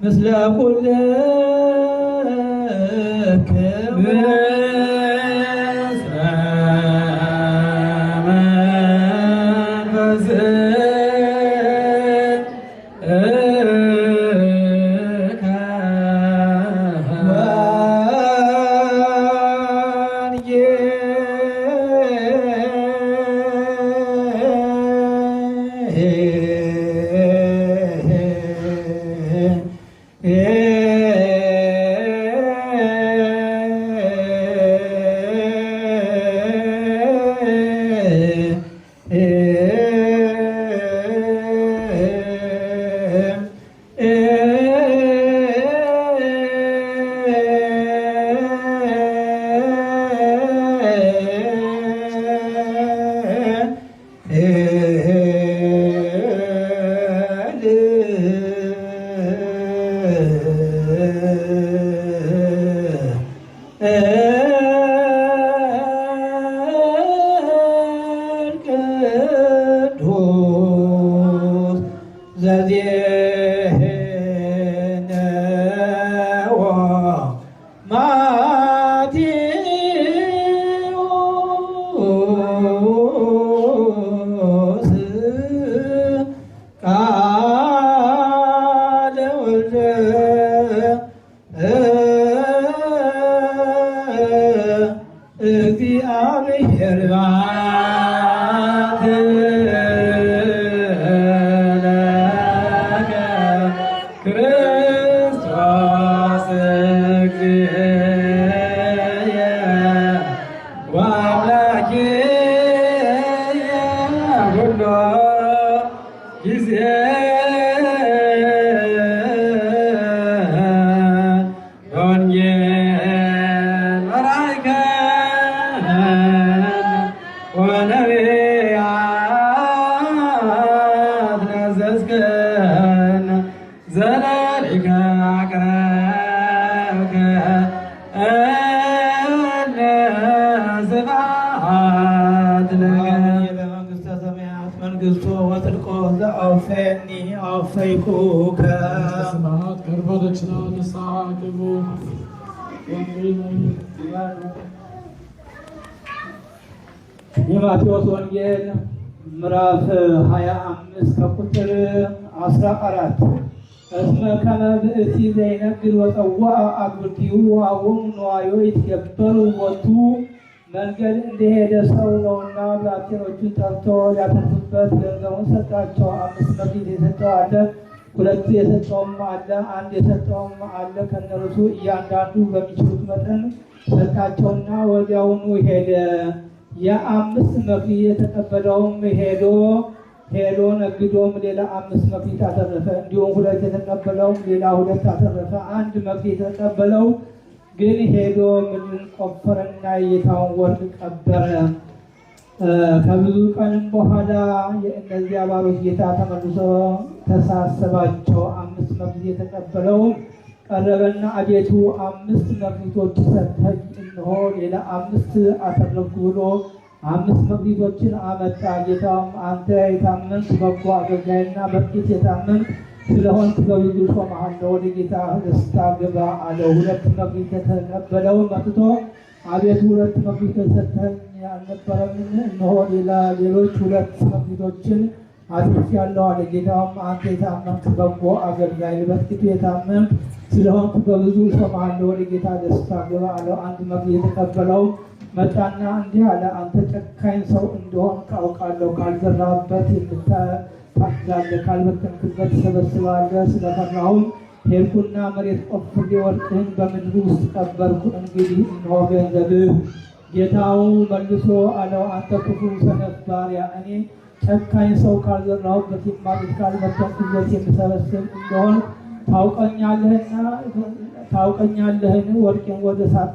ምስለ ኩልክሙ እግዚአብሔር ክርስቶስ ወአምላኬ ሁሉ ጊዜ ዘለሊከ አቅረብከ ስብሐት ለመንግሥተ ሰማያት መንግሥቶ ወጽድቆ ዘአውፈኒ አውፈይኩከ ስብሐት ቅርበቶችና ንስሐ ግቡ። የማቴዎስ ወንጌል ምዕራፍ 25 ከቁጥር 14 እስመ ከመ ብእሲ ዘይነግድ ወፀዋዕ አግብርቲሁ ወአቡሙ ንዋዮ ይትገበሩ ቦቱ መንገድ እንደሄደ ሰው ነውና ብላቴኖቹን ጠርቶ ሊያተርፉበት ገንዘቡን ሰጣቸው። 5 መክሊት የሰጠው አለ፣ 2 የሰጠውም አለ፣ 1 የሰጠውም አለ። ከእነርሱ እያንዳንዱ በሚችሉት መጠን ሰጣቸውና ወዲያውኑ ሄደ። የ5 መክሊት የተቀበለውም ሄዶ ነግዶም ሌላ 5 መክሊት አተረፈ። እንዲሁም 2 የተቀበለውም ሌላ 2 አተረፈ። 1 መክሊት የተቀበለው ግን ሄዶ ምድርን ቆፈረና የጌታውን ወርቅ ቀበረ። ከብዙ ቀንም በኋላ የእነዚያ ባሮች ጌታ ተመልሶ ተሳሰባቸው። 5 መክሊት የተቀበለው ቀረበና አቤቱ 5 መክሊቶች ሰጠኝ፣ እነሆ ሌላ 5 አተረፍኩ ብሎ 5 መክሊቶችን አመጣ። ጌታውም አንተ የታመንክ በጎ አገልጋይና በጥቂት የታመንክ ስለሆንክ በብዙ ሾምሃለሁ፣ ወደ ጌታህ ደስታ ግባ አለው። 2 መክሊት የተቀበለው መጥቶ አቤቱ 2 መክሊት ሰጠኸኝ አልነበረምን? እነሆ ሌሎች 2 መክሊቶችን አትርፌአለሁ አለ። ጌታውም አንተ የታመንክ በጎ አገልጋይ በጥቂቱ የታመንክ ስለሆንክ በብዙ ሾምሃለሁ፣ ወደ ጌታ ደስታ ግባ አለው። 1 መክሊት የተቀበለው መጣና እንዲህ አለ፣ አንተ ጨካኝ ሰው እንደሆንክ አውቃለሁ። ካልዘራህበት ታጭዳለህ፣ ካልበተንክበት ትሰበስባለህ። ስለፈራሁም ሄድኩና መሬት ቆፍሬ ወርቅህን በምድር ውስጥ ቀበርኩ። እንግዲህ እነሆ ገንዘብህ። ጌታው መልሶ አለው፣ አንተ ክፉ ሰነፍ ባሪያ፣ እኔ ጨካኝ ሰው ካልዘራሁበት የማጭድ ካልበተንኩበት የምሰበስብ እንደሆን ታውቀኛለህን? ወርቄን ወደ እሳት